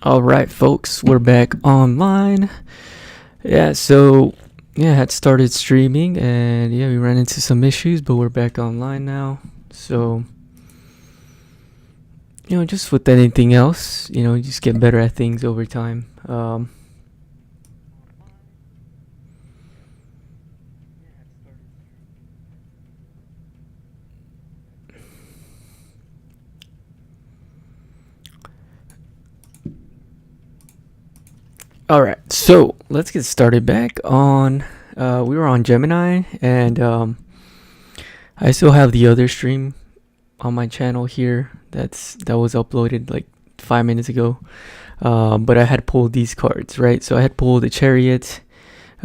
All right, folks, we're back online. I had started streaming and we ran into some issues, but we're back online now. So, just with anything else, you just get better at things over time. All right, so let's get started back on. We were on Gemini, and I still have the other stream on my channel here. That was uploaded like 5 minutes ago. But I had pulled these cards, right? So I had pulled the Chariot,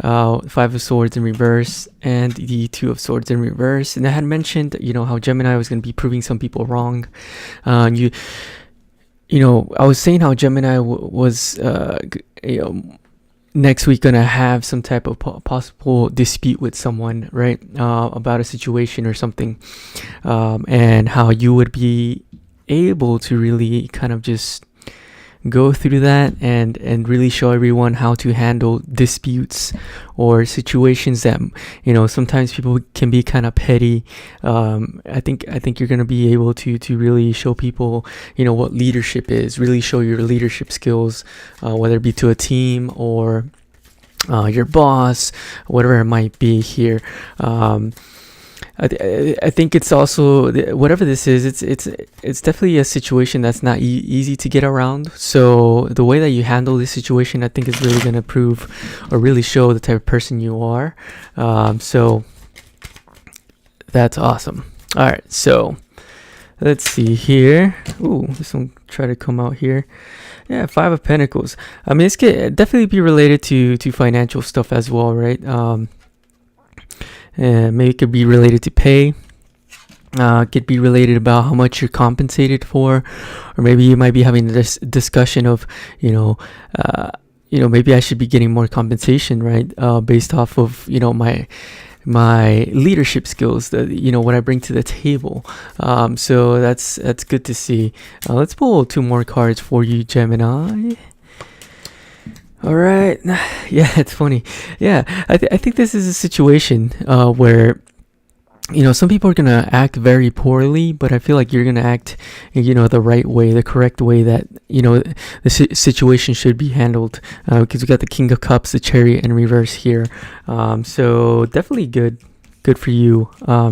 Five of Swords in reverse, and the Two of Swords in reverse. And I had mentioned, how Gemini was going to be proving some people wrong. I was saying how Gemini was, next week gonna have some type of possible dispute with someone, right? About a situation or something, and how you would be able to really kind of just go through that and really show everyone how to handle disputes or situations that sometimes people can be kind of petty. I think you're going to be able to really show people what leadership is, really show your leadership skills, whether it be to a team or your boss, whatever it might be here. I think it's also, whatever this is, it's definitely a situation that's not easy to get around. So the way that you handle this situation, I think, is really going to prove or really show the type of person you are. So that's awesome. All right, so let's see here. Ooh, this one try to come out here. Yeah, Five of Pentacles. I mean, it's definitely be related to financial stuff as well, right? Maybe it could be related to pay. Could be related about how much you're compensated for, or maybe you might be having this discussion of, maybe I should be getting more compensation, right? Based off of my leadership skills, what I bring to the table. So that's good to see. Let's pull two more cards for you, Gemini. All right. Yeah, it's funny. Yeah, I think this is a situation where some people are gonna act very poorly, but I feel like you're gonna act the right way, the correct way that the situation should be handled, because we got the King of Cups, the Chariot in reverse here. So definitely good for you,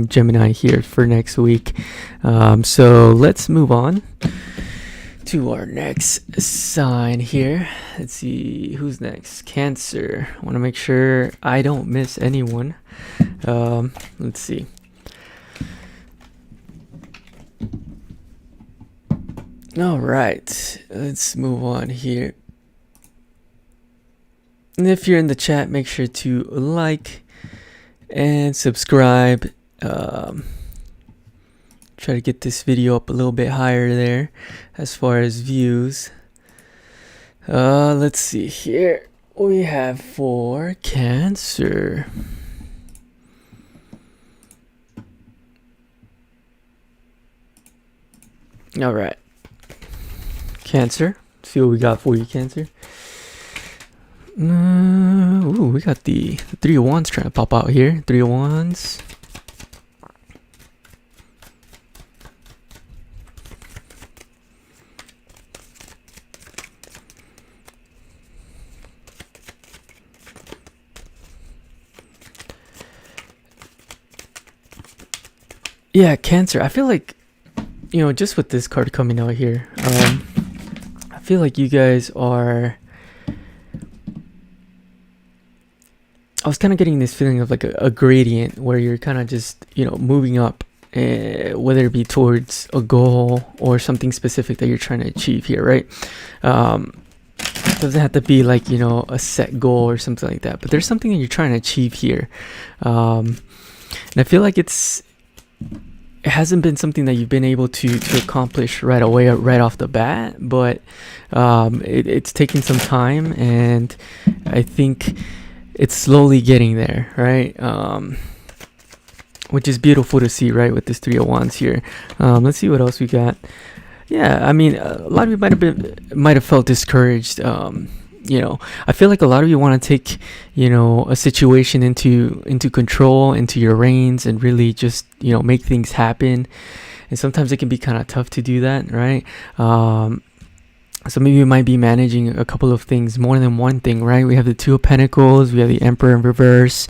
Gemini, here for next week. So let's move on to our next sign here. Let's see who's next. Cancer. I want to make sure I don't miss anyone. Let's see. All right, let's move on here. And if you're in the chat, make sure to like and subscribe. Try to get this video up a little bit higher there as far as views. Let's see here. We have for Cancer. All right, Cancer. Let's see what we got for you, Cancer. Ooh, we got the Three of Wands trying to pop out here. Three of Wands. Yeah, Cancer. I feel like, just with this card coming out here, I feel like you guys are. I was kind of getting this feeling of like a gradient where you're kind of just, moving up, whether it be towards a goal or something specific that you're trying to achieve here, right? It doesn't have to be like, a set goal or something like that, but there's something that you're trying to achieve here. And I feel like it hasn't been something that you've been able to accomplish right away, right off the bat, but it's taken some time, and I think it's slowly getting there, right? Which is beautiful to see, right, with this Three of Wands here. Let's see what else we got. Yeah, I mean, a lot of you might have felt discouraged. You know, I feel like a lot of you want to take, you know, a situation into control, into your reins, and really just, you know, make things happen. And sometimes it can be kind of tough to do that, right? Some of you might be managing a couple of things, more than one thing, right? We have the Two of Pentacles, we have the Emperor in reverse,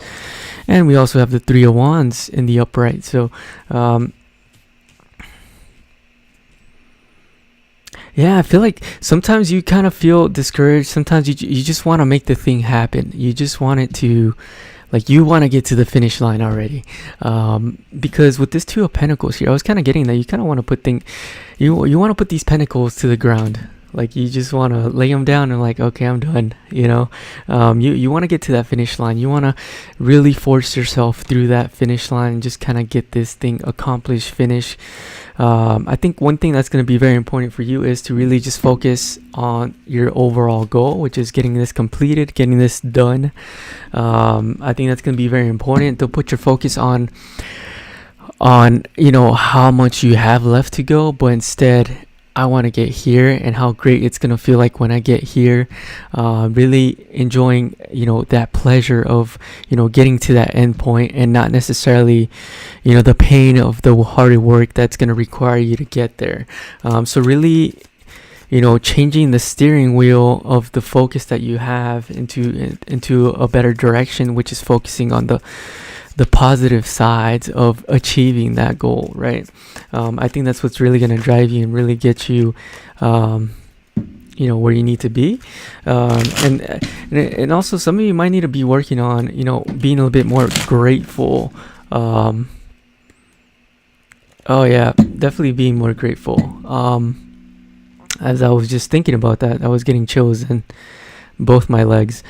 and we also have the Three of Wands in the upright. So, yeah, I feel like sometimes you kind of feel discouraged. Sometimes you just want to make the thing happen. You just want it to, like, you want to get to the finish line already. Because with this Two of Pentacles here, I was kind of getting that you kind of want to you want to put these pentacles to the ground. Like, you just want to lay them down and like, okay, I'm done. You know, you want to get to that finish line. You want to really force yourself through that finish line and just kind of get this thing accomplished, finish. I think one thing that's going to be very important for you is to really just focus on your overall goal, which is getting this completed, getting this done. I think that's going to be very important to put your focus on, you know, how much you have left to go, but instead, I want to get here and how great it's going to feel like when I get here. Really enjoying, you know, that pleasure of, you know, getting to that end point, and not necessarily, you know, the pain of the hard work that's going to require you to get there. So really, you know, changing the steering wheel of the focus that you have into a better direction, which is focusing on the positive sides of achieving that goal, right? I think that's what's really going to drive you and really get you, you know, where you need to be. And also, some of you might need to be working on, you know, being a little bit more grateful. Oh yeah, definitely being more grateful. As I was just thinking about that, I was getting chills in both my legs.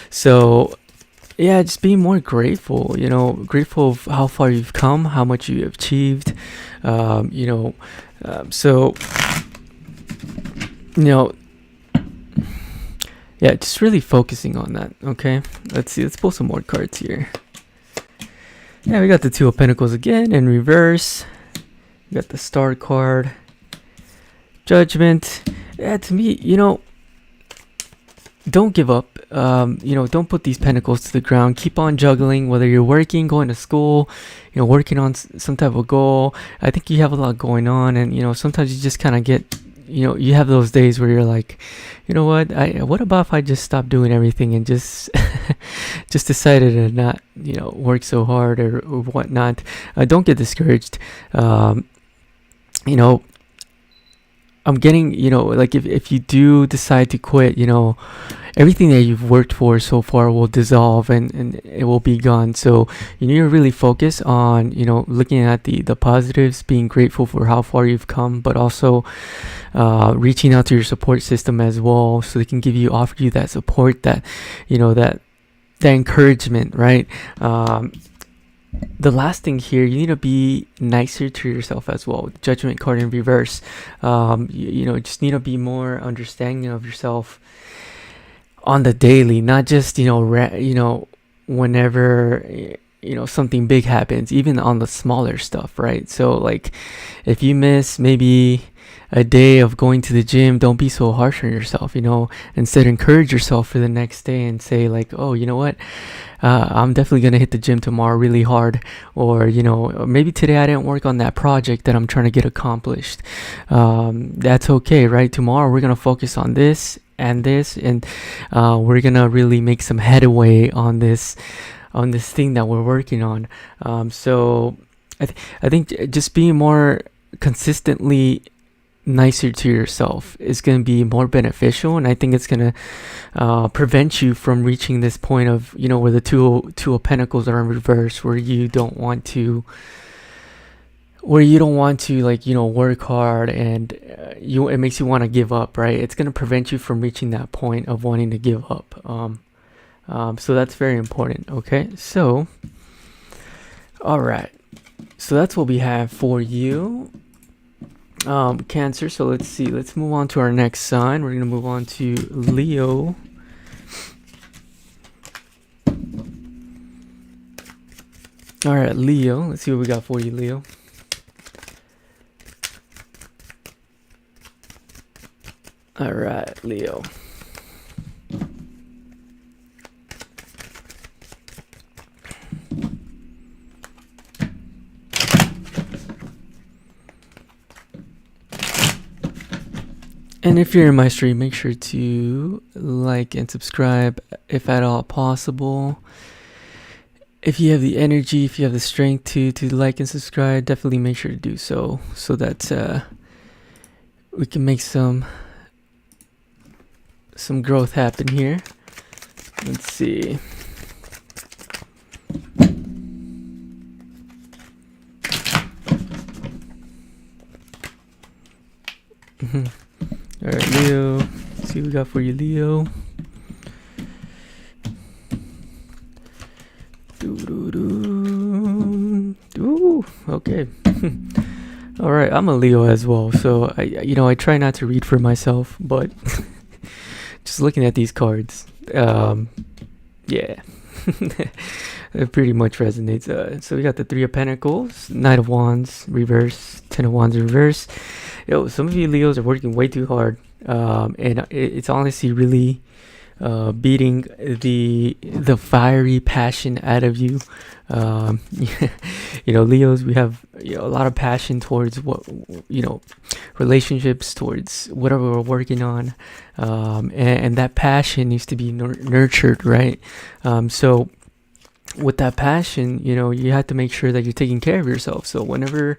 So yeah, just being more grateful, you know, grateful of how far you've come, how much you have achieved, you know, so, you know, yeah, just really focusing on that. Okay, let's see, let's pull some more cards here. Yeah, we got the Two of Pentacles again in reverse. We got the Star card, Judgment. Yeah, to me, you know, don't give up. You know, don't put these pentacles to the ground. Keep on juggling, whether you're working, going to school, you know, working on some type of goal. I think you have a lot going on, and, you know, sometimes you just kind of get, you know, you have those days where you're like, you know what about if I just stop doing everything and just just decided to not, you know, work so hard or whatnot. Don't get discouraged. You know, I'm getting, you know, like if you do decide to quit, you know, everything that you've worked for so far will dissolve and it will be gone. So you need to really focus on, you know, looking at the positives, being grateful for how far you've come, but also reaching out to your support system as well, so they can offer you that support, that, you know, that encouragement, right? The last thing here, you need to be nicer to yourself as well. Judgment card in reverse. You know, just need to be more understanding of yourself on the daily, not just, you know, whenever, you know, something big happens, even on the smaller stuff, right? So like, if you miss maybe a day of going to the gym, don't be so harsh on yourself, you know. Instead, encourage yourself for the next day and say like, oh, you know what, I'm definitely gonna hit the gym tomorrow really hard. Or, you know, maybe today I didn't work on that project that I'm trying to get accomplished. That's okay, right? Tomorrow we're gonna focus on this and this, and we're gonna really make some headway on this thing that we're working on. So I think just being more consistently nicer to yourself is going to be more beneficial, and I think it's going to prevent you from reaching this point of, you know, where the two of Pentacles are in reverse, where you don't want to like, you know, work hard, and it makes you want to give up, right? It's going to prevent you from reaching that point of wanting to give up. So that's very important. Okay, so all right, so that's what we have for you, Cancer. So let's see, let's move on to our next sign. We're gonna move on to Leo. All right, Leo, let's see what we got for you, Leo. All right, Leo. And if you're in my stream, make sure to like and subscribe if at all possible. If you have the energy, if you have the strength to like and subscribe, definitely make sure to do so that we can make some growth happen here. Let's see. All right, Leo. Let's see what we got for you, Leo. Ooh, okay. All right, I'm a Leo as well, so I try not to read for myself, but just looking at these cards, yeah, it pretty much resonates. So we got the Three of Pentacles, Knight of Wands reverse, Ten of Wands reverse. Yo, some of you Leos are working way too hard, and it's honestly really beating the fiery passion out of you. Leos, we have a lot of passion towards relationships, towards whatever we're working on, and that passion needs to be nurtured, right? So with that passion, you have to make sure that you're taking care of yourself. So whenever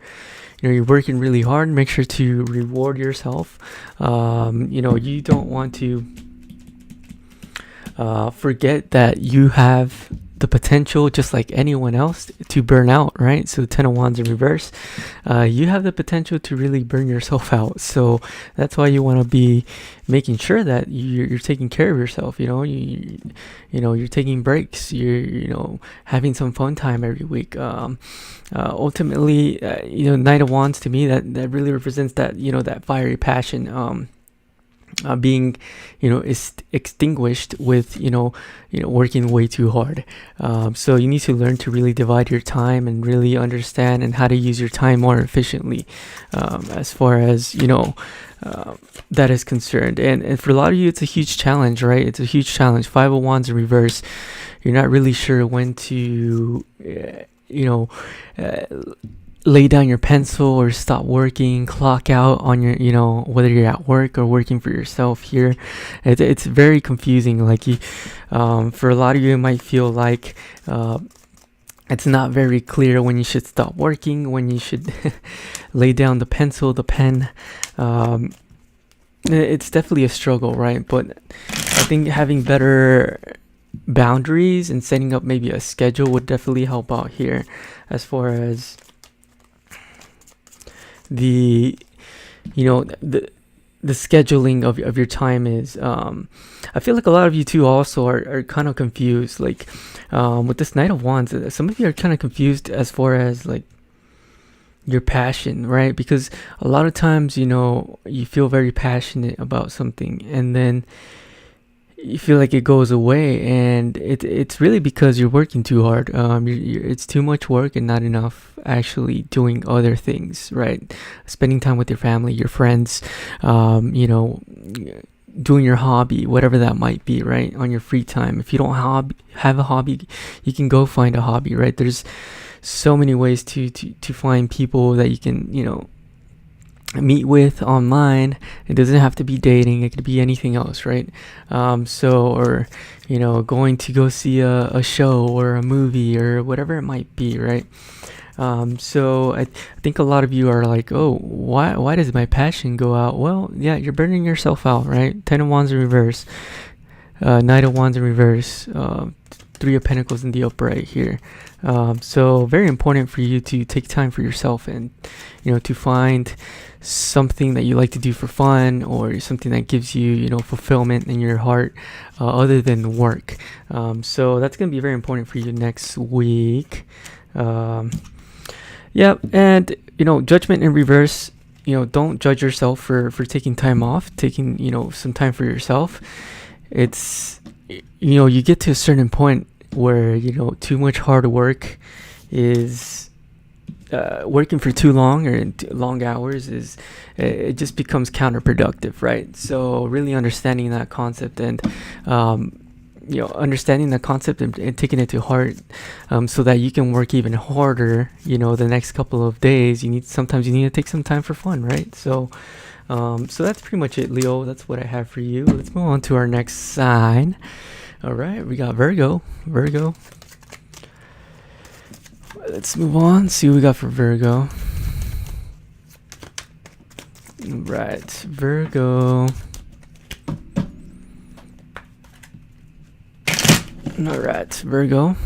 you're working really hard, make sure to reward yourself. You don't want to forget that you have the potential, just like anyone else, to burn out, right? So Ten of Wands in reverse, you have the potential to really burn yourself out. So that's why you want to be making sure that you're taking care of yourself. You're taking breaks. You're having some fun time every week. Ultimately, Knight of Wands, to me, that really represents that that fiery passion. Being extinguished with working way too hard. So you need to learn to really divide your time and really understand and how to use your time more efficiently, as far as that is concerned. And for a lot of you, it's a huge challenge, right? It's a huge challenge. Five of Wands in reverse, you're not really sure when to lay down your pencil or stop working, clock out on your, whether you're at work or working for yourself here. It's very confusing. Like for a lot of you, it might feel like it's not very clear when you should stop working, when you should lay down the pencil, the pen. It's definitely a struggle, right? But I think having better boundaries and setting up maybe a schedule would definitely help out here, as far as the scheduling of your time is. I feel like a lot of you too also are kind of confused, like with this Knight of Wands. Some of you are kind of confused as far as like your passion, right? Because a lot of times you feel very passionate about something, and then you feel like it goes away, and it's really because you're working too hard. It's too much work and not enough actually doing other things, right? Spending time with your family, your friends, doing your hobby, whatever that might be, right? On your free time. If you don't have a hobby, you can go find a hobby, right? There's so many ways to find people that you can meet with online. It doesn't have to be dating, it could be anything else, right? Or going to go see a show or a movie or whatever it might be, right? So I think a lot of you are like, oh, why does my passion go out? Well, yeah, you're burning yourself out, right? Ten of Wands in reverse, Knight of Wands in reverse, Three of Pentacles in the upright here. So very important for you to take time for yourself, and to find something that you like to do for fun, or something that gives you fulfillment in your heart, other than work. So that's going to be very important for you next week. And Judgment in reverse. Don't judge yourself for taking time off, taking some time for yourself. It's you get to a certain point where too much hard work is working for too long or long hours is it just becomes counterproductive, right? So really understanding that concept and understanding the concept and taking it to heart, so that you can work even harder. The next couple of days, sometimes you need to take some time for fun, right? So that's pretty much it, Leo. That's what I have for you. Let's move on to our next sign. All right, we got Virgo. Let's move on, see what we got for Virgo. Right, Virgo. All right, Virgo.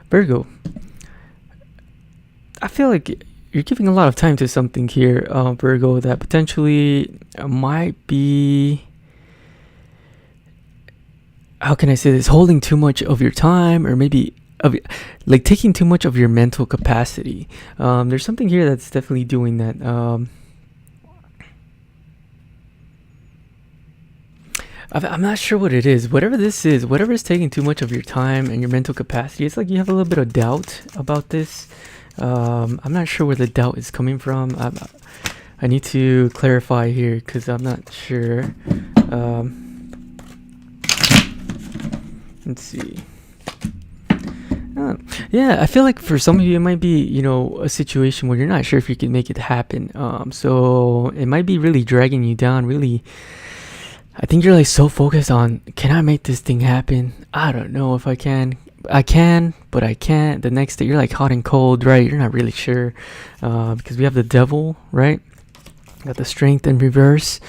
Virgo, I feel like you're giving a lot of time to something here, Virgo, that potentially might be, how can I say this, holding too much of your time, or maybe like taking too much of your mental capacity. There's something here that's definitely doing that. I'm not sure what it is. Whatever this is, whatever is taking too much of your time and your mental capacity, it's like you have a little bit of doubt about this. I'm not sure where the doubt is coming from. I need to clarify here because I'm not sure. Let's see. Yeah, I feel like for some of you it might be, a situation where you're not sure if you can make it happen. So it might be really dragging you down, really. I think you're like so focused on, can I make this thing happen? I don't know if I can. I can, but I can't. The next day you're like hot and cold, right? You're not really sure, because we have the devil, right? Got the strength in reverse,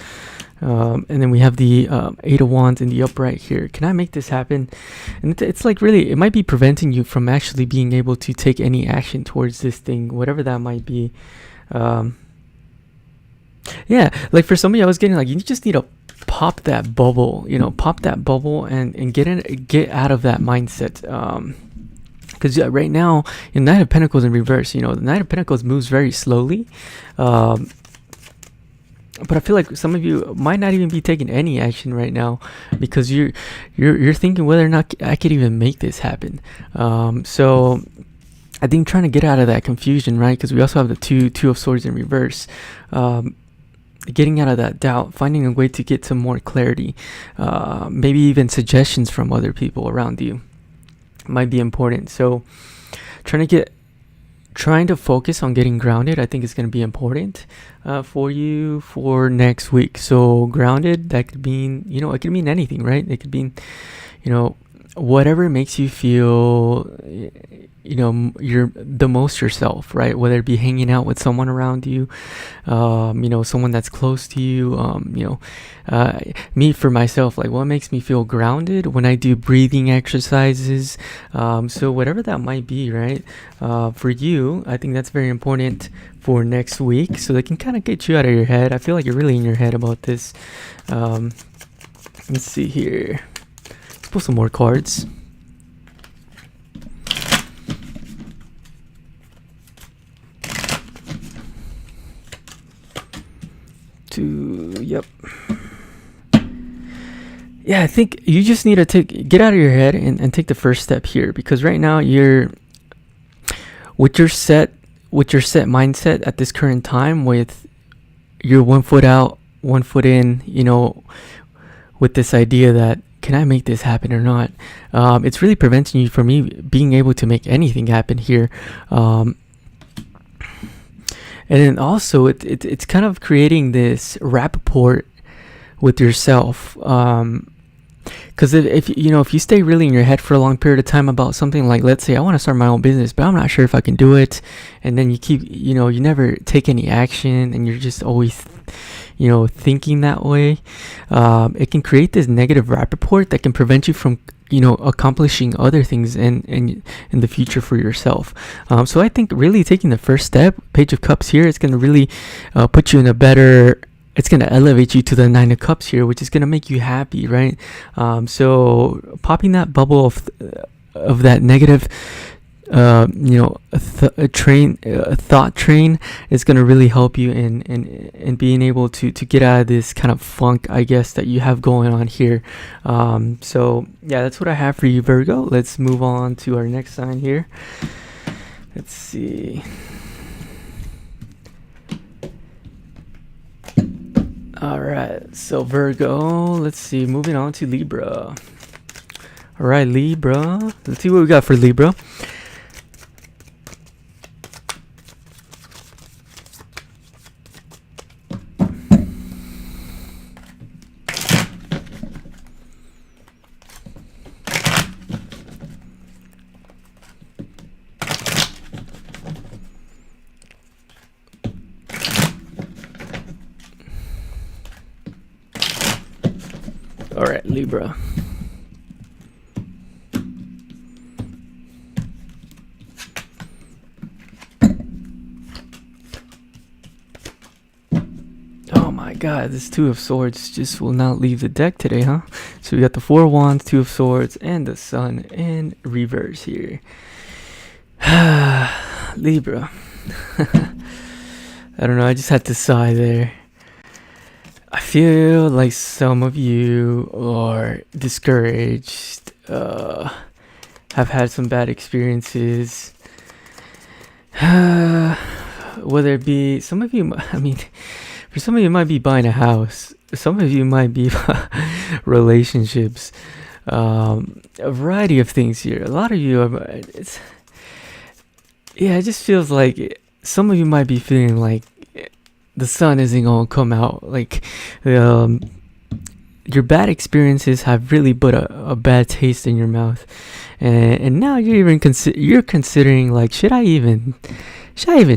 and then we have the 8 of wands in the upright here. Can I make this happen? And it's like really, it might be preventing you from actually being able to take any action towards this thing, whatever that might be. Yeah, like for some of you, I was getting like, you just need to pop that bubble, and get out of that mindset. Because right now, in Knight of Pentacles in reverse, the Knight of Pentacles moves very slowly. But I feel like some of you might not even be taking any action right now because you're thinking whether or not I could even make this happen. So I think trying to get out of that confusion, right? Because we also have the two of swords in reverse. Getting out of that doubt, finding a way to get some more clarity, maybe even suggestions from other people around you might be important. So trying to focus on getting grounded, I think is going to be important for you for next week. So grounded, that could mean, it could mean anything, right? It could mean, whatever makes you feel, you're the most yourself, right? Whether it be hanging out with someone around you, someone that's close to you, me for myself, like what makes me feel grounded when I do breathing exercises. So whatever that might be, right? For you, I think that's very important for next week. So they can kind of get you out of your head. I feel like you're really in your head about this. Let's see here. Let's pull some more cards. Yep. Yeah, I think you just need to get out of your head and take the first step here, because right now you're with your set mindset at this current time, with your 1 foot out, 1 foot in, with this idea that, can I make this happen or not? It's really preventing you from being able to make anything happen here. And then also it's kind of creating this rapport with yourself. Because if you stay really in your head for a long period of time about something, like, let's say I want to start my own business, but I'm not sure if I can do it. And then you keep, you never take any action, and you're just always, thinking that way. It can create this negative rapport that can prevent you from, accomplishing other things in the future for yourself. So I think really taking the first step, Page of Cups here, it's going to really put you in a better it's going to elevate you to the Nine of Cups here, which is going to make you happy, right? So popping that bubble of that negative thought train is going to really help you in being able to get out of this kind of funk, I guess, that you have going on here. So yeah, that's what I have for you, Virgo. Let's move on to our next sign here. Let's see. All right, so Virgo, let's see, moving on to Libra. All right, Libra, let's see what we got for Libra. All right, Libra. Oh my God, this Two of Swords just will not leave the deck today, huh? So we got the Four of Wands, Two of Swords, and the Sun in reverse here. Libra. I don't know, I just had to sigh there. I feel like some of you are discouraged, have had some bad experiences. Whether it be, some of you, I mean, for some of you might be buying a house. Some of you might be relationships. A variety of things here. A lot of you are, it just feels like some of you might be feeling like the sun isn't gonna come out. Like your bad experiences have really put a bad taste in your mouth, and now you're considering like, should I even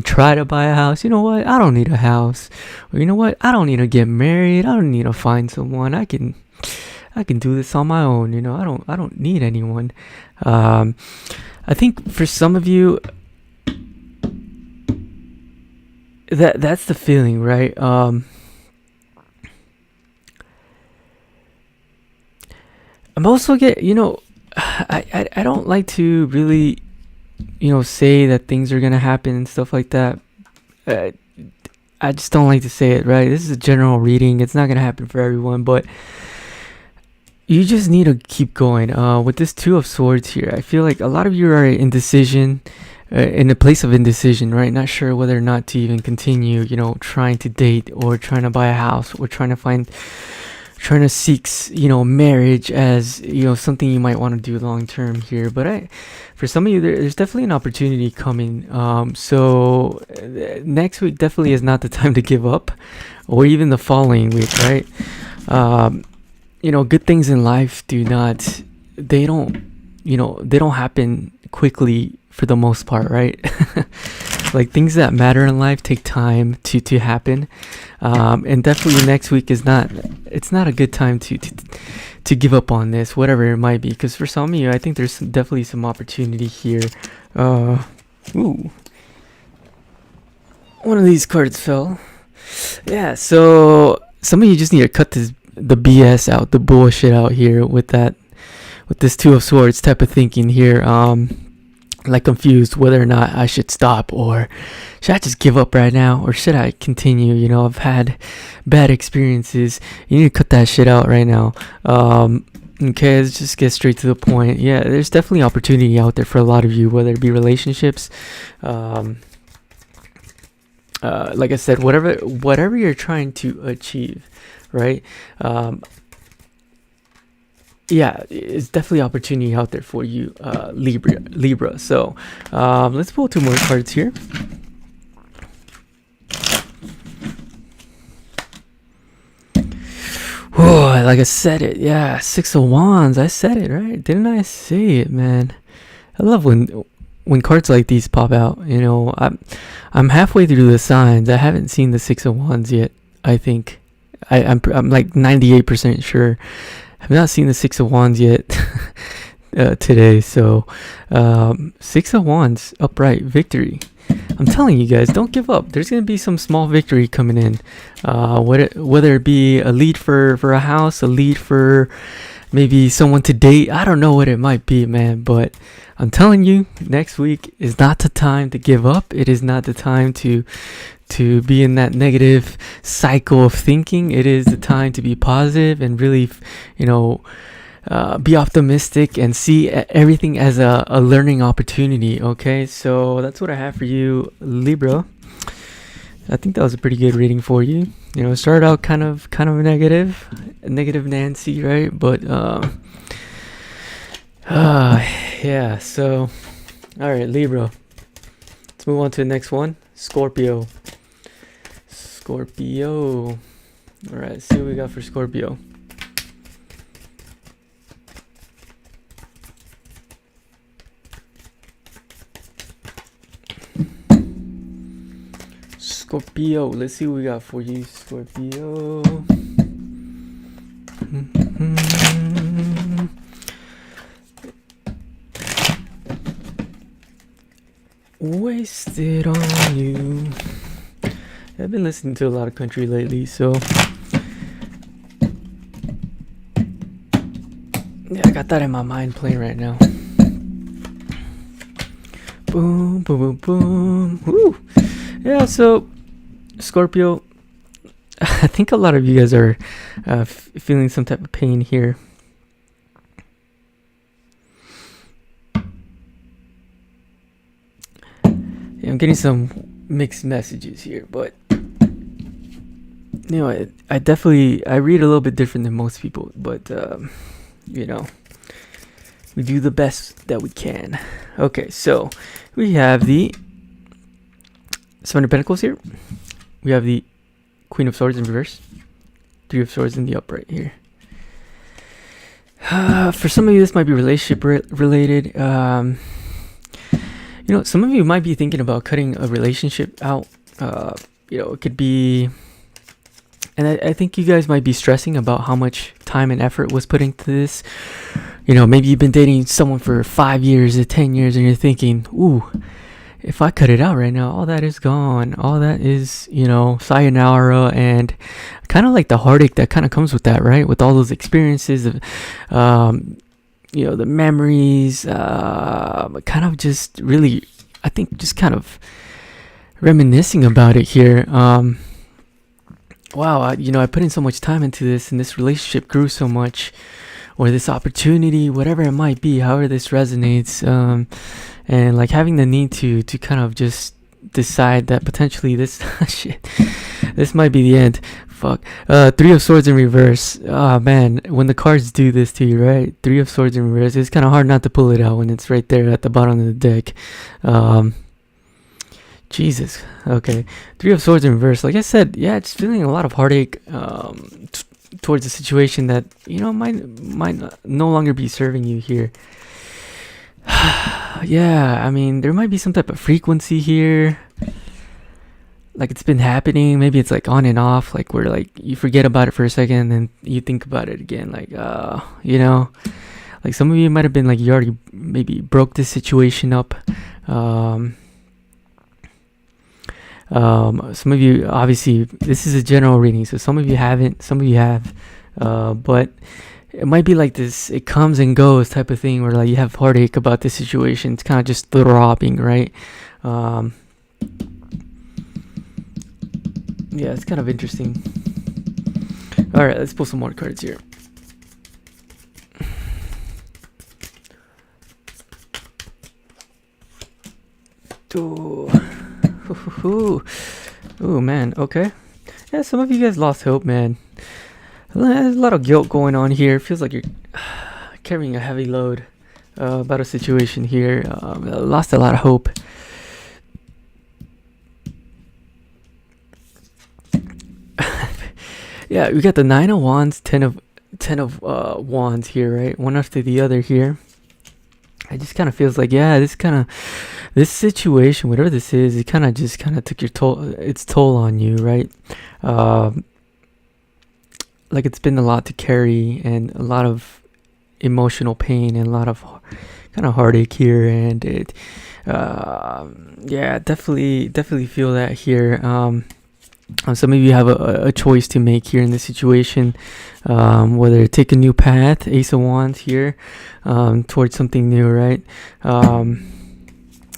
try to buy a house? You know what, I don't need a house. Or you know what, I don't need to get married. I don't need to find someone. I can do this on my own. You know, I don't need anyone. I think for some of you, that's the feeling, right? I'm also I don't like to really, say that things are gonna happen and stuff like that. I just don't like to say it, right? This is a general reading. It's not gonna happen for everyone, but you just need to keep going. With this Two of Swords here, I feel like a lot of you are in a place of indecision, right? Not sure whether or not to even continue, trying to date or trying to buy a house or trying to seek, marriage as, something you might want to do long term here. But for some of you, there's definitely an opportunity coming. So next week definitely is not the time to give up, or even the following week, right? Good things in life they don't happen quickly for the most part, right? Like things that matter in life take time to happen, and definitely next week it's not a good time to give up on this, whatever it might be, because for some of you, I think there's definitely some opportunity here. Ooh, one of these cards fell. Yeah, so some of you just need to cut the BS out, the bullshit out here with this Two of Swords type of thinking here. Like confused whether or not I should stop, or should I just give up right now, or should I continue? I've had bad experiences. You need to cut that shit out right now. Okay, let's just get straight to the point. Yeah, there's definitely opportunity out there for a lot of you, whether it be relationships, like I said, whatever you're trying to achieve, right? Yeah, it's definitely opportunity out there for you, Libra. So let's pull two more cards here. Oh, like I said it. Yeah, Six of Wands. I said it, right? Didn't I say it, man? I love when cards like these pop out. I'm halfway through the signs. I haven't seen the Six of Wands yet. I think I'm like 98% sure. I've not seen the Six of Wands yet today. So Six of Wands, upright, victory. I'm telling you guys, don't give up. There's gonna be some small victory coming in, whether it be a lead for a house, a lead for maybe someone to date. I don't know what it might be, man, but I'm telling you, next week is not the time to give up. It is not the time to be in that negative cycle of thinking. It is the time to be positive and really, be optimistic and see everything as a learning opportunity. Okay, so that's what I have for you, Libra. I think that was a pretty good reading for you. It started out kind of negative Nancy, right? But yeah. So, all right, Libra. Let's move on to the next one, Scorpio. All right, let's see what we got for Scorpio. Scorpio, let's see what we got for you, Scorpio. Wasted on you. I've been listening to a lot of country lately, so yeah, I got that in my mind playing right now. Boom, boom, boom, boom. Woo. Yeah, so Scorpio, I think a lot of you guys are feeling some type of pain here. Yeah, I'm getting some mixed messages here, but I definitely read a little bit different than most people, but we do the best that we can. Okay, so we have the Seven of Pentacles here. We have the Queen of Swords in reverse, Three of Swords in the upright here. For some of you, this might be relationship related. Some of you might be thinking about cutting a relationship out. It could be, and I think you guys might be stressing about how much time and effort was put into this. Maybe you've been dating someone for 5 years or 10 years, and you're thinking, ooh, if I cut it out right now, all that is gone. All that is, sayonara, and kind of like the heartache that kind of comes with that, right? With all those experiences of, the memories, kind of just really, I think, just kind of reminiscing about it here. Wow, I put in so much time into this, and this relationship grew so much, or this opportunity, whatever it might be, however this resonates, and like having the need to kind of just decide that potentially this this might be the end. Fuck. Three of Swords in reverse. Oh man, when the cards do this to you, right? Three of Swords in reverse. It's kind of hard not to pull it out when it's right there at the bottom of the deck. Jesus. Okay. Three of Swords in reverse. Like I said, yeah, it's feeling a lot of heartache towards a situation that might no longer be serving you here. Yeah, I mean, there might be some type of frequency here, like it's been happening. Maybe it's like on and off, like where like you forget about it for a second and then you think about it again, like like some of you might have been like, you already maybe broke this situation up. Some of you, obviously this is a general reading, so some of you haven't, some of you have, but it might be like this, it comes and goes type of thing, where like you have heartache about this situation. It's kind of just throbbing, right? Yeah, it's kind of interesting. All right, let's pull some more cards here. Oh man, okay. Yeah, some of you guys lost hope, man. There's a lot of guilt going on here. It feels like you're carrying a heavy load about a situation here. Lost a lot of hope. Yeah, we got the Nine of Wands, Ten of Wands here, right? One after the other here. It just kind of feels like, yeah, this situation, whatever this is, it kind of took its toll on you, right? Like it's been a lot to carry, and a lot of, emotional pain and a lot of kind of heartache here, and it yeah, definitely feel that here. Some of you have a choice to make here in this situation, whether take a new path, Ace of Wands here, towards something new, right?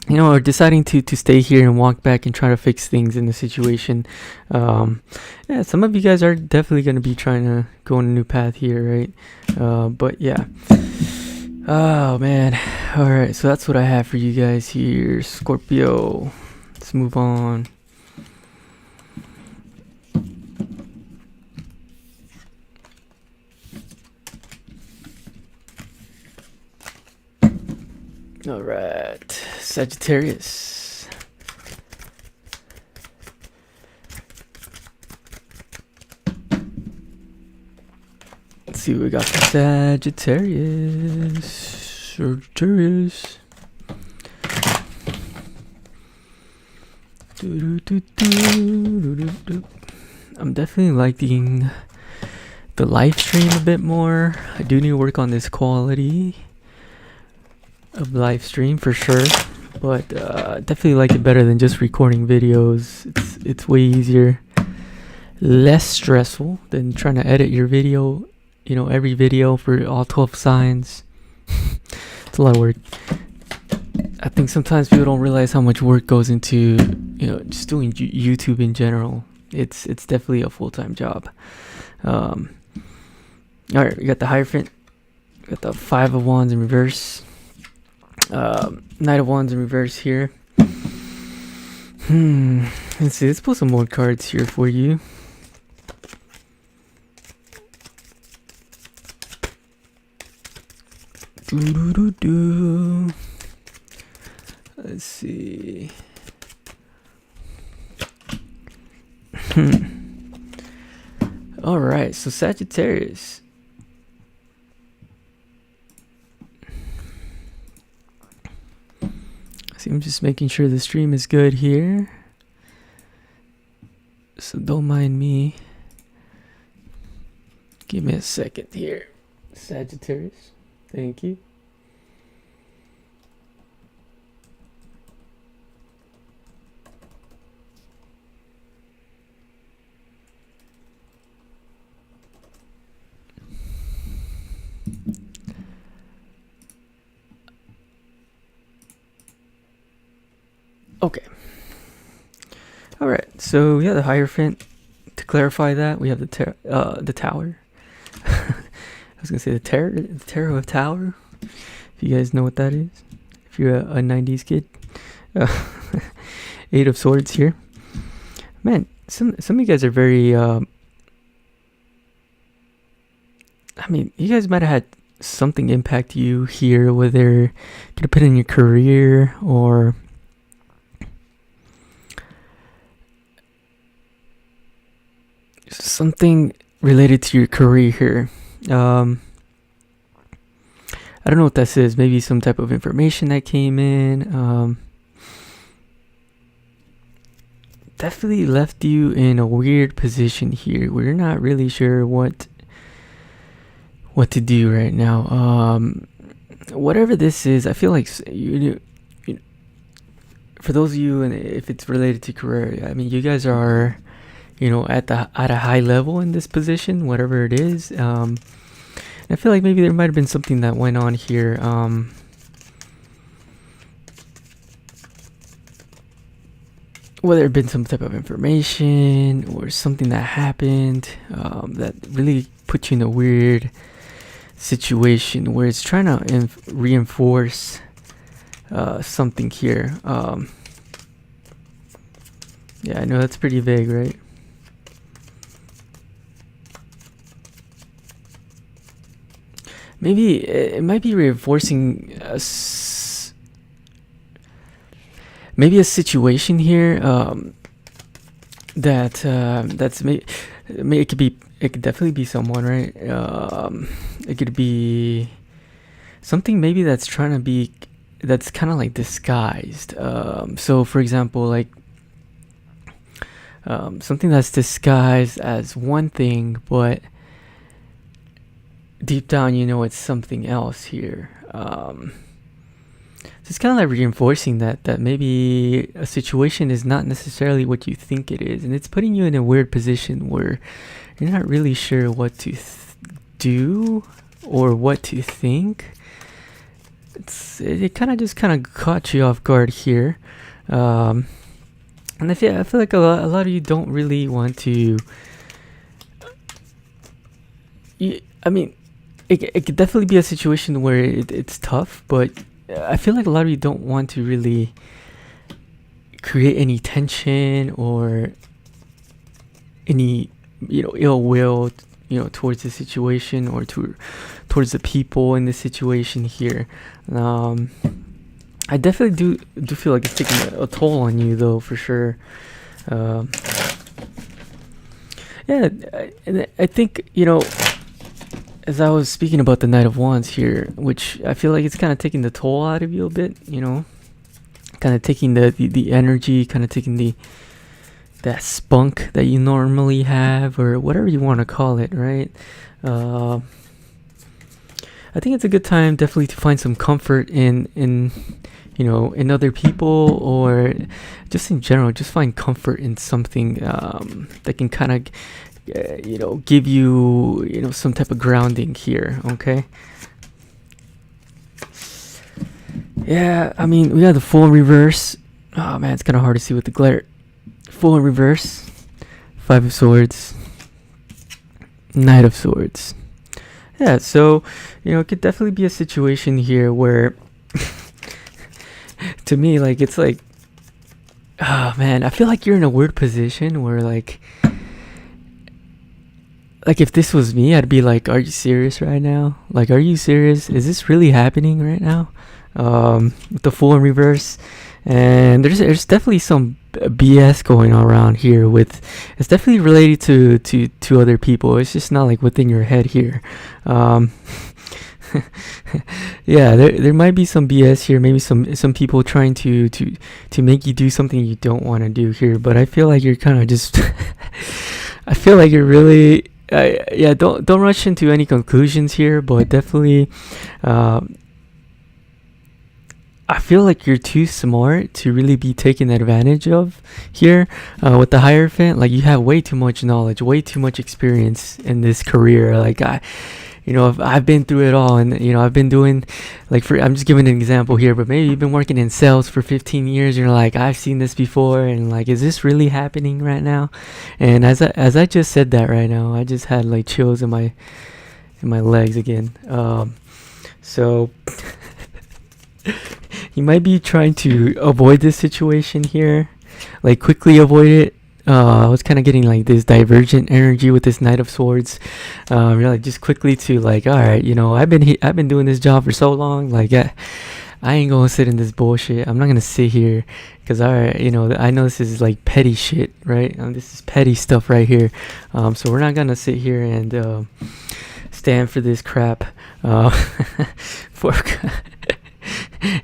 You know, or deciding to stay here and walk back and try to fix things in the situation. Yeah, some of you guys are definitely going to be trying to go on a new path here, right? But yeah. Oh, man. All right, so that's what I have for you guys here, Scorpio. Let's move on. All right, Sagittarius. Let's see what we got for Sagittarius. Sagittarius. I'm definitely liking the live stream a bit more. I do need to work on this quality of live stream for sure, but definitely like it better than just recording videos. It's way easier, less stressful than trying to edit your video, you know, every video for all 12 signs. It's a lot of work. I think sometimes people don't realize how much work goes into, you know, just doing YouTube in general. It's definitely a full-time job. All right, we got the Hierophant, we got the Five of Wands in reverse. Knight of Wands in reverse here. Let's see, let's pull some more cards here for you. Let's see. All right, so Sagittarius. See, I'm just making sure the stream is good here, so don't mind me. Give me a second here, Sagittarius. Thank you. Okay. All right. So yeah, the Hierophant. To clarify that, we have the Tower. I was gonna say the Tarot of Tower. If you guys know what that is, if you're a 90s kid. Eight of Swords here. Man, some of you guys are very. I mean, you guys might have had something impact you here, whether could have put in your career or. Something related to your career here. I don't know what this is. Maybe some type of information that came in. Definitely left you in a weird position here. We're not really sure what to do right now. Whatever this is, I feel like you for those of you, and if it's related to career, I mean, you guys are. You know, at a high level in this position, whatever it is. I feel like maybe there might have been something that went on here. Whether it been some type of information or something that happened that really put you in a weird situation where it's trying to reinforce something here. Yeah, I know that's pretty vague, right? Maybe it might be reinforcing maybe a situation here that's it could definitely be someone, right? It could be something maybe that's trying to be that's kind of like disguised. So for example, like something that's disguised as one thing, but deep down, you know it's something else here. So it's kind of like reinforcing that maybe a situation is not necessarily what you think it is, and it's putting you in a weird position where you're not really sure what to do or what to think. It kind of caught you off guard here, and I feel like a lot of you don't really want to. I mean, it could definitely be a situation where it's tough, but I feel like a lot of you don't want to really create any tension or any, ill will, towards the situation or towards the people in the situation here. I definitely do feel like it's taking a toll on you, though, for sure. Yeah, and I think, as I was speaking about the Knight of Wands here, which I feel like it's kind of taking the toll out of you a bit, kind of taking the energy, kind of taking that spunk that you normally have, or whatever you want to call it, right? I think it's a good time definitely to find some comfort in other people, or just in general, just find comfort in something that can kind of give you, some type of grounding here, okay? Yeah, I mean, we got the Fool in reverse. Oh man, it's kind of hard to see with the glare. Fool in reverse, 5 of Swords, Knight of Swords. Yeah, so, it could definitely be a situation here where, to me, like, it's like, oh man, I feel like you're in a weird position where, like if this was me, I'd be like, are you serious right now? Like, are you serious? Is this really happening right now? With the Fool in reverse. And there's definitely some BS going on around here it's definitely related to other people. It's just not like within your head here. Yeah, there might be some BS here, maybe some people trying to make you do something you don't want to do here, but I feel like you're kind of just I feel like you're really don't rush into any conclusions here, but definitely I feel like you're too smart to really be taken advantage of here with the Hierophant. Like, you have way too much knowledge, way too much experience in this career. Like, I've been through it all, and I've been doing, like, I'm just giving an example here, but maybe you've been working in sales for 15 years. You're like, I've seen this before, and like, is this really happening right now? And as I just said that right now, I just had like chills in my legs again. So you might be trying to avoid this situation here, like quickly avoid it. I was kind of getting like this divergent energy with this Knight of Swords. Really just quickly to like, all right, I've been doing this job for so long. Like, I ain't gonna sit in this bullshit. I'm not gonna sit here because, all right, I know this is like petty shit, right? This is petty stuff right here. So we're not gonna sit here and stand for this crap.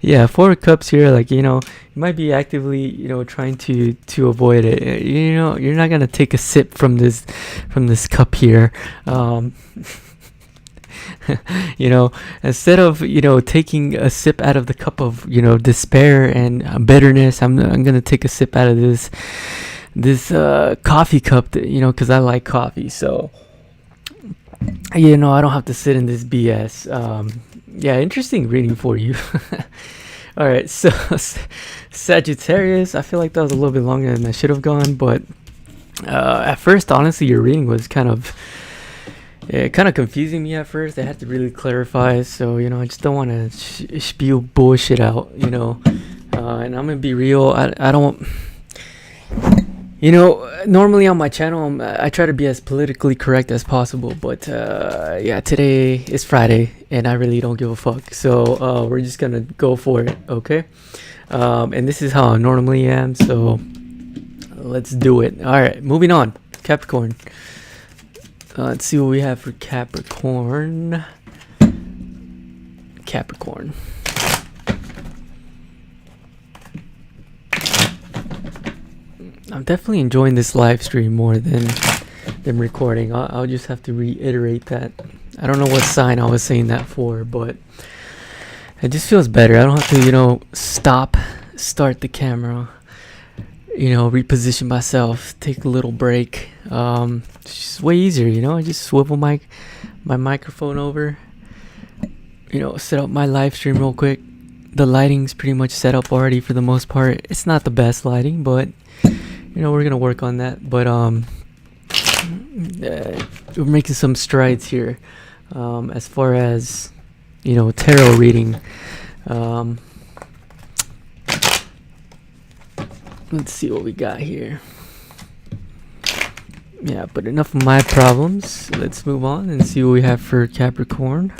Yeah, 4 of Cups here, like, you might be actively, trying to avoid it. You're not gonna take a sip from this cup here. Instead of taking a sip out of the cup of despair and bitterness, I'm gonna take a sip out of this coffee cup, because I like coffee. So I don't have to sit in this BS. Yeah, interesting reading for you. All right, so Sagittarius, I feel like that was a little bit longer than I should have gone, but at first, honestly, your reading was kind of confusing me at first. I had to really clarify, so I just don't want to spew bullshit out, and I'm gonna be real. I don't. Normally on my channel, I try to be as politically correct as possible, but yeah, today is Friday, and I really don't give a fuck. So we're just gonna go for it, okay? And this is how I normally am, so let's do it. All right, moving on. Capricorn. Let's see what we have for Capricorn. Capricorn. I'm definitely enjoying this live stream more than recording. I'll just have to reiterate that. I don't know what sign I was saying that for, but it just feels better. I don't have to, start the camera, reposition myself, take a little break. It's just way easier, I just swivel my microphone over, set up my live stream real quick. The lighting's pretty much set up already for the most part. It's not the best lighting, but we're gonna work on that. But we're making some strides here, as far as tarot reading. Let's see what we got here. Yeah, but enough of my problems. Let's move on and see what we have for Capricorn.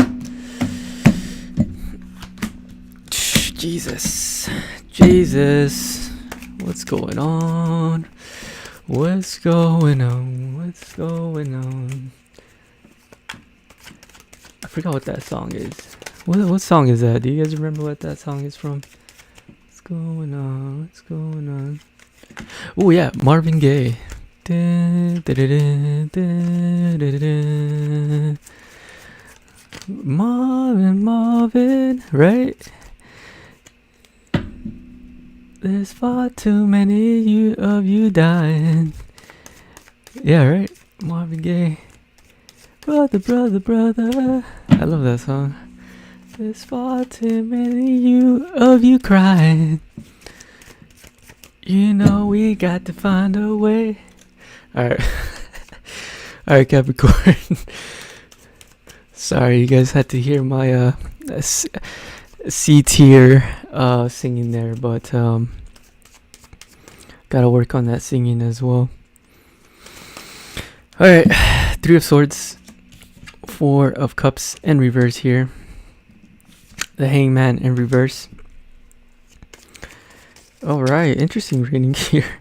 Jesus, what's going on? What's going on? I forgot what that song is. What song is that? Do you guys remember what that song is from? What's going on? Oh yeah, Marvin Gaye. Marvin, right? There's far too many of you dying. Yeah, right? Marvin Gaye. Brother. I love that song. There's far too many of you crying. We got to find a way. Alright. Alright, Capricorn. Sorry, you guys had to hear my C tier singing there, but gotta work on that singing as well. Alright, Three of Swords, Four of Cups in reverse here. The Hangman in reverse. Alright, interesting reading here.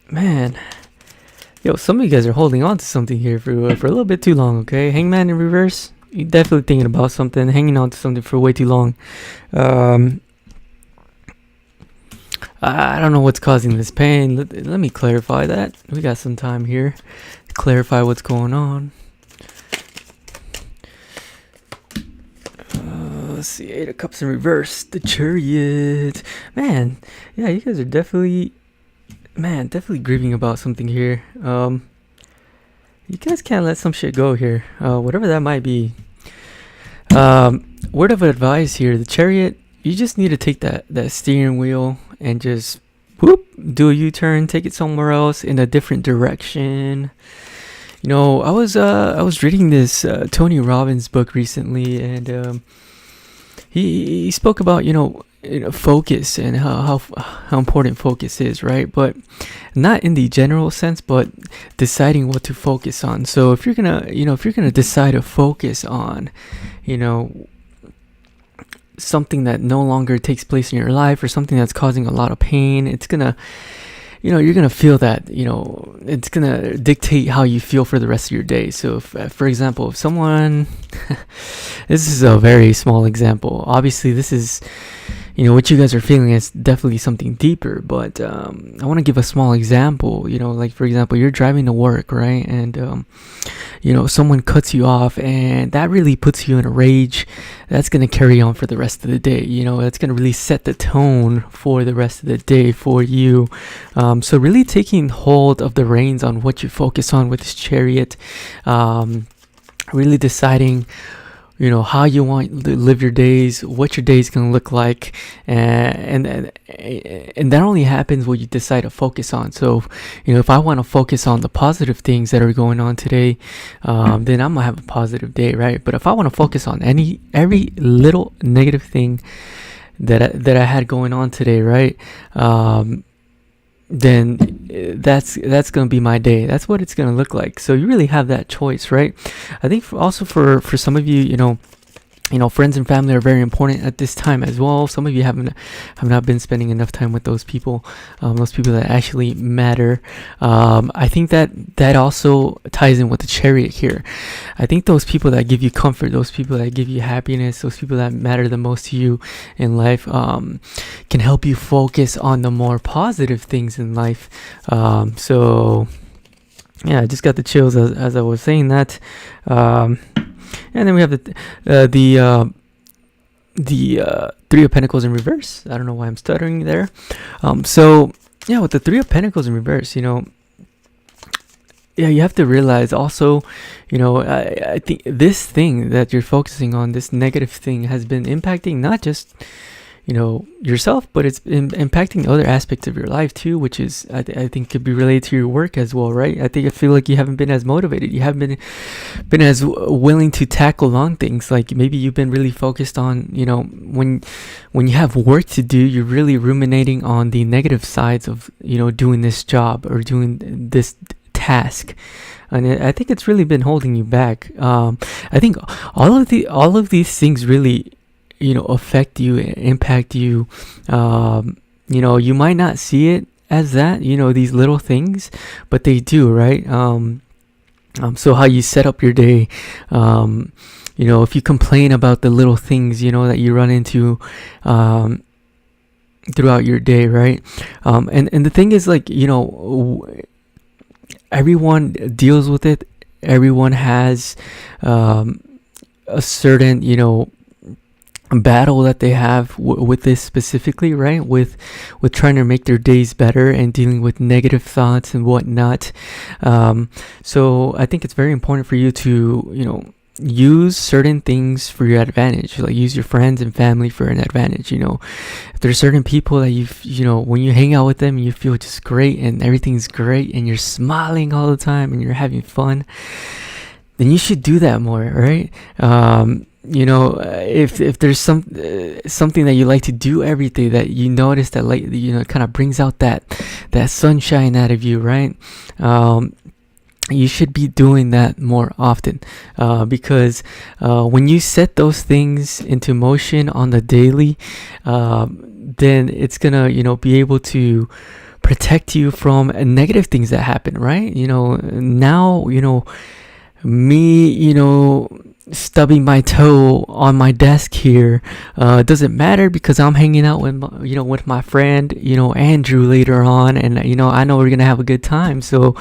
Man. Yo, some of you guys are holding on to something here for a little bit too long, okay? Hangman in reverse. You're definitely thinking about something, hanging on to something for way too long. I don't know what's causing this pain. Let me clarify that. We got some time here to clarify what's going on. Let's see, Eight of Cups in reverse. The Chariot. Man, yeah, you guys are definitely grieving about something here. You guys can't let some shit go here, whatever that might be. Word of advice here, the Chariot, you just need to take that steering wheel and just whoop, do a U-turn, take it somewhere else in a different direction. I was reading this Tony Robbins book recently, and he spoke about focus and how important focus is, right? But not in the general sense, but deciding what to focus on. So if you're gonna decide to focus on something that no longer takes place in your life, or something that's causing a lot of pain, it's gonna you're gonna feel that it's gonna dictate how you feel for the rest of your day. So if, for example, if someone this is a very small example, obviously this is what you guys are feeling is definitely something deeper, but I want to give a small example. Like, for example, you're driving to work, right? And someone cuts you off, and that really puts you in a rage. That's going to carry on for the rest of the day. That's going to really set the tone for the rest of the day for you. So really taking hold of the reins on what you focus on with this Chariot, really deciding how you want to live your days, what your day is going to look like, and that only happens when you decide to focus on. So if I want to focus on the positive things that are going on today, then I'm gonna have a positive day, right? But if I want to focus on every little negative thing that I had going on today, right, then that's going to be my day. That's what it's going to look like. So you really have that choice, right? I think also for some of you, friends and family are very important at this time as well. Some of you have not been spending enough time with those people that actually matter. I think that also ties in with the Chariot here. I think those people that give you comfort, those people that give you happiness, those people that matter the most to you in life, can help you focus on the more positive things in life. So Yeah, I just got the chills as I was saying that. And then we have the Three of Pentacles in reverse. I don't know why I'm stuttering there. So yeah, with the Three of Pentacles in reverse, yeah, you have to realize also, I think this thing that you're focusing on, this negative thing, has been impacting not just yourself, but it's impacting other aspects of your life too, which is I think could be related to your work as well, right? I feel like you haven't been as motivated, you haven't been as willing to tackle on things. Like maybe you've been really focused on, when you have work to do, you're really ruminating on the negative sides of doing this job or doing this task, and I think it's really been holding you back. I think all of these things really affect you, impact you. You might not see it as that, these little things, but they do, right? So how you set up your day, if you complain about the little things, that you run into, throughout your day, right? And the thing is, like, everyone deals with it. Everyone has, a certain, battle that they have with this specifically, right? With trying to make their days better and dealing with negative thoughts and whatnot. So I think it's very important for you to use certain things for your advantage. Like use your friends and family for an advantage. If there's certain people that when you hang out with them, you feel just great and everything's great and you're smiling all the time and you're having fun, then you should do that more, right? If there's something that you like to do every day that you notice that, like, kind of brings out that sunshine out of you, right? You should be doing that more often, because when you set those things into motion on the daily, then it's gonna be able to protect you from negative things that happen, right? Now me stubbing my toe on my desk here doesn't matter, because I'm hanging out with my friend Andrew later on, and I know we're gonna have a good time. So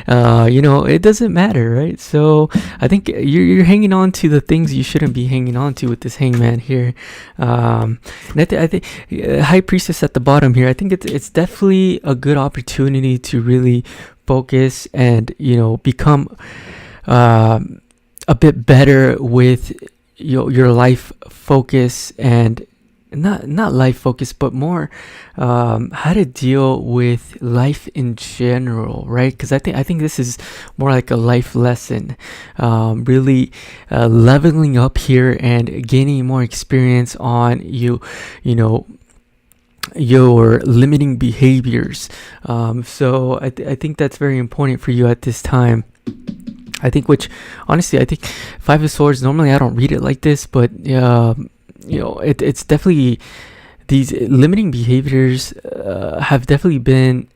it doesn't matter, right? So I think you're hanging on to the things you shouldn't be hanging on to with this Hangman here. And I think High Priestess at the bottom here, I think it's definitely a good opportunity to really focus and become a bit better with your life focus, and not life focus, but more how to deal with life in general, right? Because I think this is more like a life lesson, really leveling up here and gaining more experience on your limiting behaviors. So I think that's very important for you at this time. I think, which honestly, I think Five of Swords, normally I don't read it like this, but it's definitely, these limiting behaviors have definitely been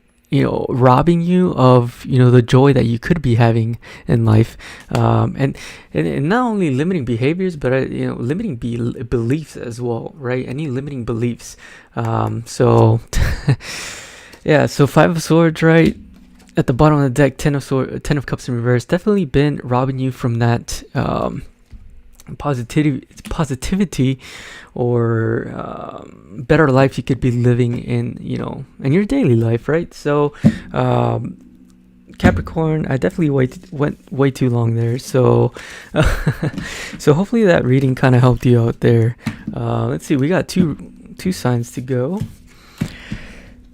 robbing you of the joy that you could be having in life, and not only limiting behaviors, but limiting beliefs as well, right? Any limiting beliefs. So yeah, so Five of Swords, right? At the bottom of the deck, Ten of Cups in reverse, definitely been robbing you from that positivity or better life you could be living in your daily life, right? So Capricorn, I definitely went way too long there, so so hopefully that reading kind of helped you out there. Let's see, we got two signs to go.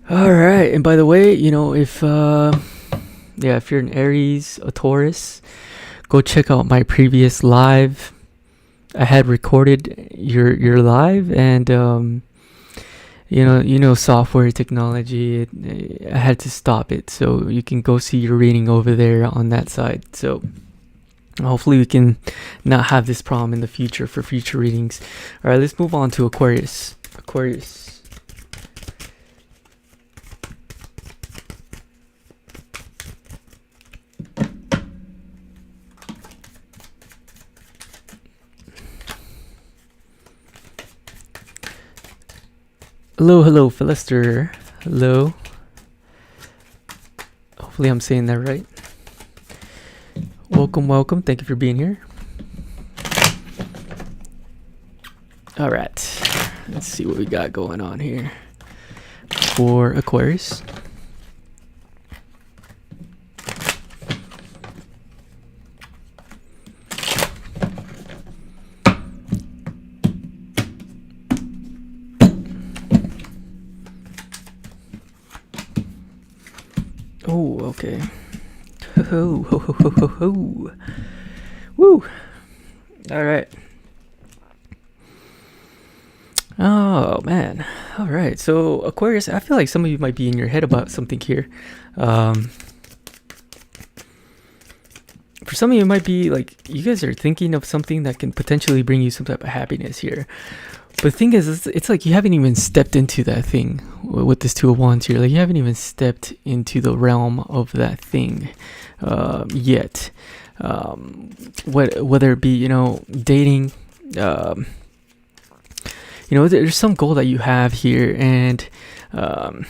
All right, and by the way, if you're an Aries, a Taurus, go check out my previous live. I had recorded your live, and software technology, I had to stop it, so you can go see your reading over there on that side. So hopefully we can not have this problem in the future for future readings. All right, let's move on to Aquarius. Hello, Philister. Hello. Hopefully I'm saying that right. welcome, welcome. Thank you for being here. All right, let's see what we got going on here for Aquarius. Oh, okay. Ho, ho, ho, ho, ho, ho. Woo. All right. Oh, man. All right. So, Aquarius, I feel like some of you might be in your head about something here. For some of you, it might be like you guys are thinking of something that can potentially bring you some type of happiness here. But the thing is, it's like you haven't even stepped into that thing with this Two of Wands here. Like you haven't even stepped into the realm of that thing yet. Whether it be, dating, there's some goal that you have here, and I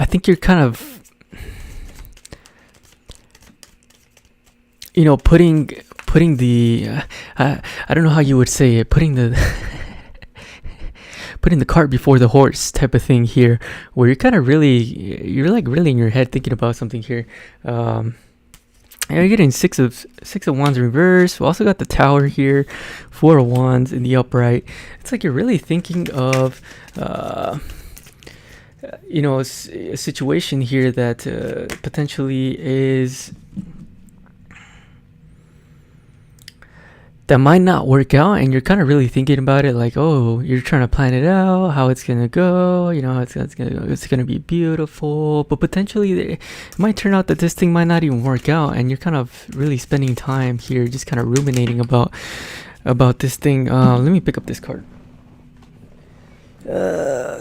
think you're kind of, putting the I don't know how you would say it, putting the putting the cart before the horse type of thing here, where you're kind of you're really in your head thinking about something here. You're getting six of Wands in reverse. We also got the Tower here, Four of Wands in the upright. It's like you're really thinking of a situation here that potentially is, that might not work out, and you're kind of really thinking about it, like, oh, you're trying to plan it out, how it's gonna go, it's gonna be beautiful, but potentially it might turn out that this thing might not even work out, and you're kind of really spending time here, just kind of ruminating about this thing. Let me pick up this card.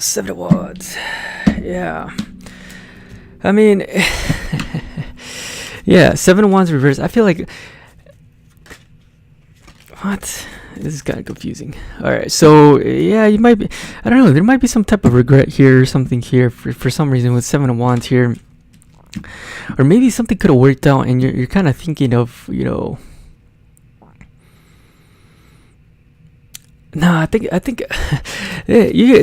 Seven of Wands. Yeah. I mean, yeah, Seven of Wands reverse. I feel like, what? This is kind of confusing. All right, so yeah, you might be, I don't know, there might be some type of regret here or something here for some reason with Seven of Wands here, or maybe something could have worked out, and you're kind of thinking of, no, I think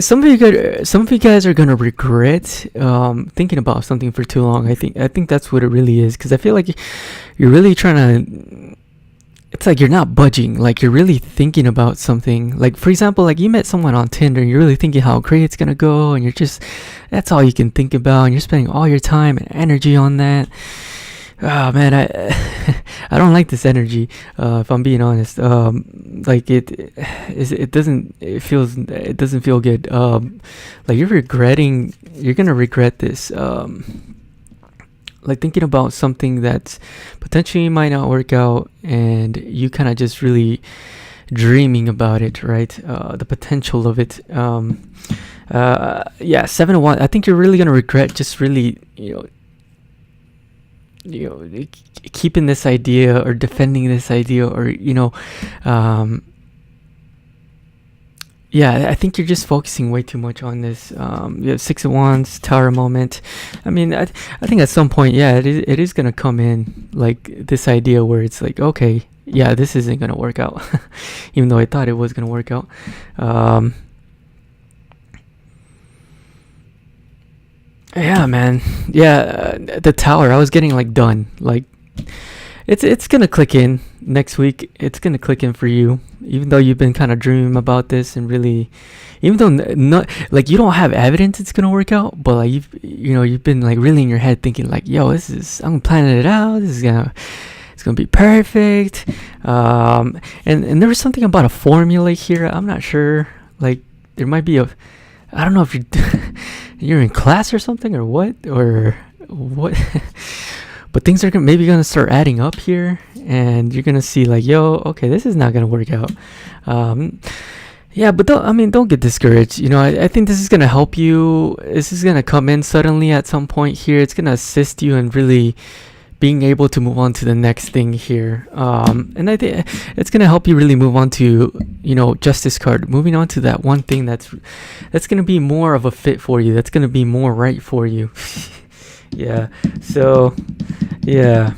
some of you guys are gonna regret thinking about something for too long. I think that's what it really is, because I feel like you're really trying to. It's like you're not budging, like you're really thinking about something. Like, for example, like you met someone on Tinder and you're really thinking how great it's gonna go, and that's all you can think about, and you're spending all your time and energy on that. Oh man, I don't like this energy, if I'm being honest. Like it doesn't feel good. Like you're gonna regret this. Like thinking about something that potentially might not work out, and you kind of just really dreaming about it, right? The potential of it. Yeah, Seven of Wands. I think you're really gonna regret just really, keeping this idea or defending this idea, or yeah, I think you're just focusing way too much on this. You have Six of Wands, Tower moment. I mean, I think at some point, yeah, it is gonna come in, like this idea where it's like, okay, yeah, this isn't gonna work out, even though I thought it was gonna work out. Yeah, man. Yeah, the Tower. I was getting like done. Like, it's gonna click in next week. It's gonna click in for you, even though you've been kind of dreaming about this, and really, even though not like you don't have evidence it's gonna work out, but like you've been like really in your head thinking like, yo, I'm planning it out. It's gonna be perfect. And there was something about a formula here. I'm not sure. Like there might be I don't know if you're in class or something, or what. But things are maybe gonna start adding up here, and you're gonna see like, yo, okay, this is not gonna work out. Yeah, but don't get discouraged. I think this is gonna help you. This is gonna come in suddenly at some point here. It's gonna assist you in really being able to move on to the next thing here. And I think it's gonna help you really move on to, Justice card, moving on to that one thing that's gonna be more of a fit for you. That's gonna be more right for you. Yeah. So, yeah.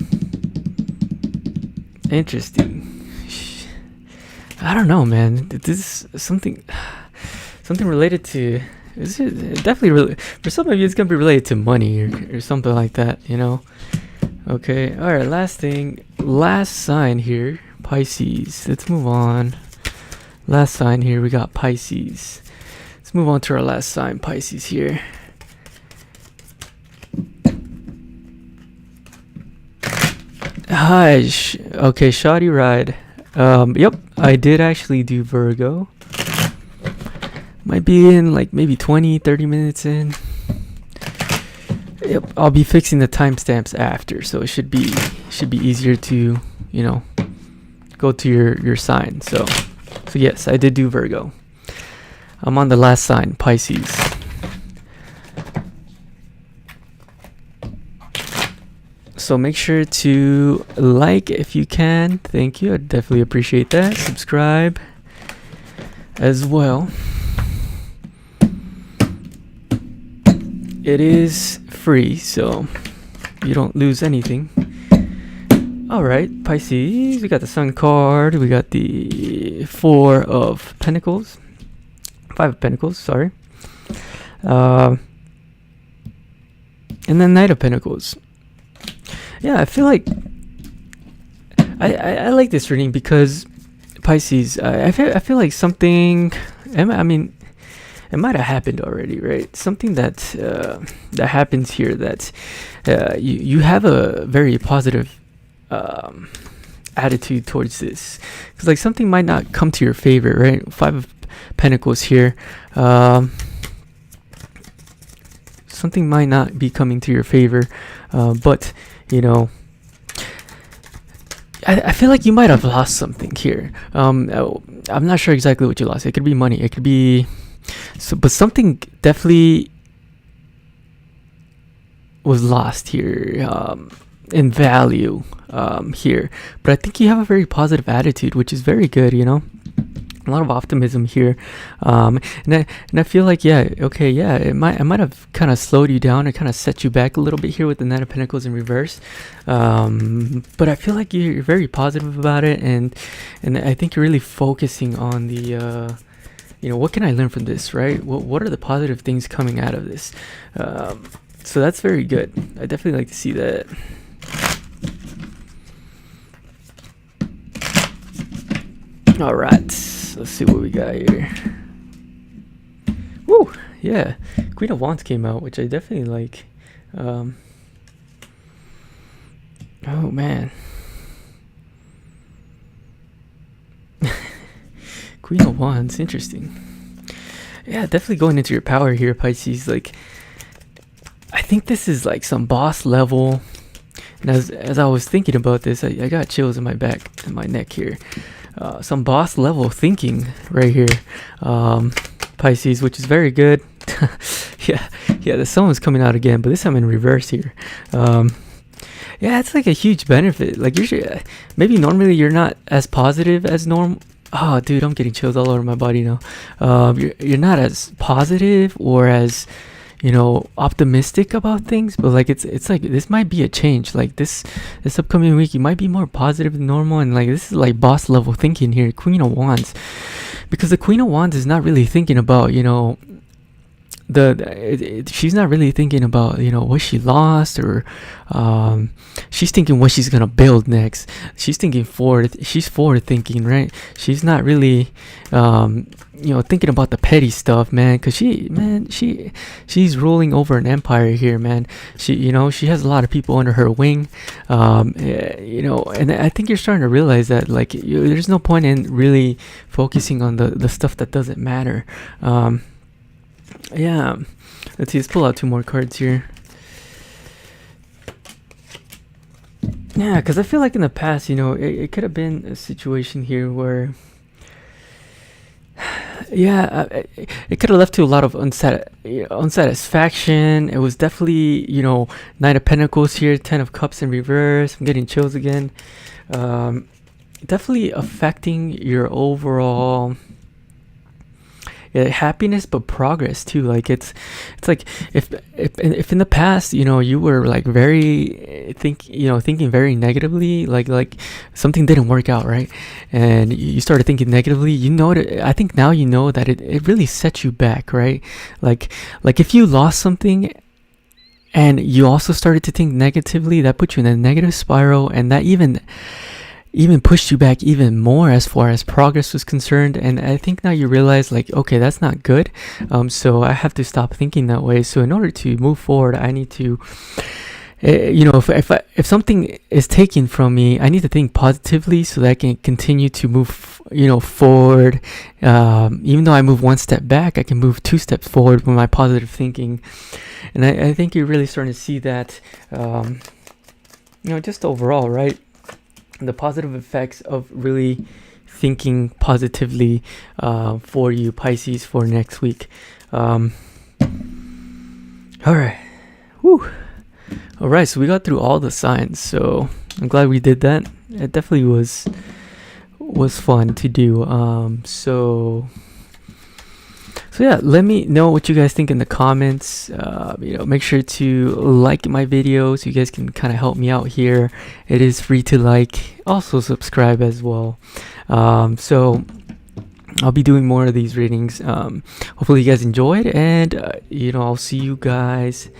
Interesting. I don't know, man. This is something related to. This is definitely really, for some of you, it's gonna be related to money or something like that. You know. Okay. All right. Last thing. Last sign here. Pisces. Let's move on. Last sign here. We got Pisces. Let's move on to our last sign, Pisces here. Hi. Okay. Shoddy ride. Yep. I did actually do Virgo. Might be in like maybe 20-30 minutes in. Yep, I'll be fixing the timestamps after, so it should be easier to, you know, go to your sign. So yes, I did do Virgo. I'm on the last sign, Pisces. So make sure to like if you can. Thank you. I'd definitely appreciate that. Subscribe as well. It is free, so you don't lose anything. Alright, Pisces. We got the Sun card. We got the Four of Pentacles. Five of Pentacles, sorry. And then Knight of Pentacles. Yeah, I feel like I like this reading because Pisces, I feel like something, I mean, it might have happened already, right? Something that happens here that you have a very positive attitude towards this, because like something might not come to your favor, right? Five of Pentacles here. Something might not be coming to your favor, but you know, I feel like you might have lost something here. I'm not sure exactly what you lost. It could be money. It could be but something definitely was lost here in value here. But I think you have a very positive attitude, which is very good. You know, a lot of optimism here, and I feel like it might have kind of slowed you down and kind of set you back a little bit here with the Knight of Pentacles in reverse, but I feel like you're very positive about it, and I think you're really focusing on the you know, what can I learn from this, right? What are the positive things coming out of this? So that's very good. I definitely like to see that. All right, let's see what we got here. Woo, yeah, Queen of Wands came out, which I definitely like. Oh man. Queen of Wands, interesting. Yeah, definitely going into your power here, Pisces. Like, I think this is like some boss level. And as I was thinking about this, I got chills in my back and my neck here. Some boss level thinking right here, Pisces, which is very good. yeah, the sun was coming out again, but this time in reverse here. Yeah, it's like a huge benefit. Like usually, maybe normally you're not as positive as normal. Oh, dude, I'm getting chills all over my body now. You're not as positive or as, you know, optimistic about things, but like it's like this might be a change. Like this upcoming week, you might be more positive than normal, and like this is like boss level thinking here, Queen of Wands, because the Queen of Wands is not really thinking about, you know, she's not really thinking about, you know, what she lost, or she's thinking what she's gonna build next. She's thinking forward. She's forward thinking, right? She's not really you know, thinking about the petty stuff, man, because she's ruling over an empire here, man. She has a lot of people under her wing, you know, and I think you're starting to realize that, like, there's no point in really focusing on the stuff that doesn't matter. Yeah, let's see, let's pull out two more cards here. Yeah, because I feel like in the past, you know, it could have been a situation here where, yeah, it could have left to a lot of unsatisfaction. It was definitely, you know, Knight of Pentacles here, Ten of Cups in reverse. I'm getting chills again. Definitely affecting your overall, happiness, but progress too. Like it's like if in the past, you know, you were like thinking very negatively, like something didn't work out, right? And you started thinking negatively, you know, I think now you know that it really sets you back, right? Like if you lost something and you also started to think negatively, that put you in a negative spiral, and that even pushed you back even more as far as progress was concerned. And I think now you realize, like, okay, that's not good. So I have to stop thinking that way. So in order to move forward, I need to, you know, if something is taken from me, I need to think positively so that I can continue to move, you know, forward. Even though I move one step back, I can move 2 steps forward with my positive thinking. And I think you're really starting to see that, you know, just overall, right? The positive effects of really thinking positively for you, Pisces, for next week. All right. Woo. All right, so we got through all the signs, so I'm glad we did that. It definitely was fun to do. So yeah, let me know what you guys think in the comments. You know, make sure to like my video so you guys can kind of help me out here. It is free to like. Also subscribe as well. So I'll be doing more of these readings. Hopefully you guys enjoyed, and you know, I'll see you guys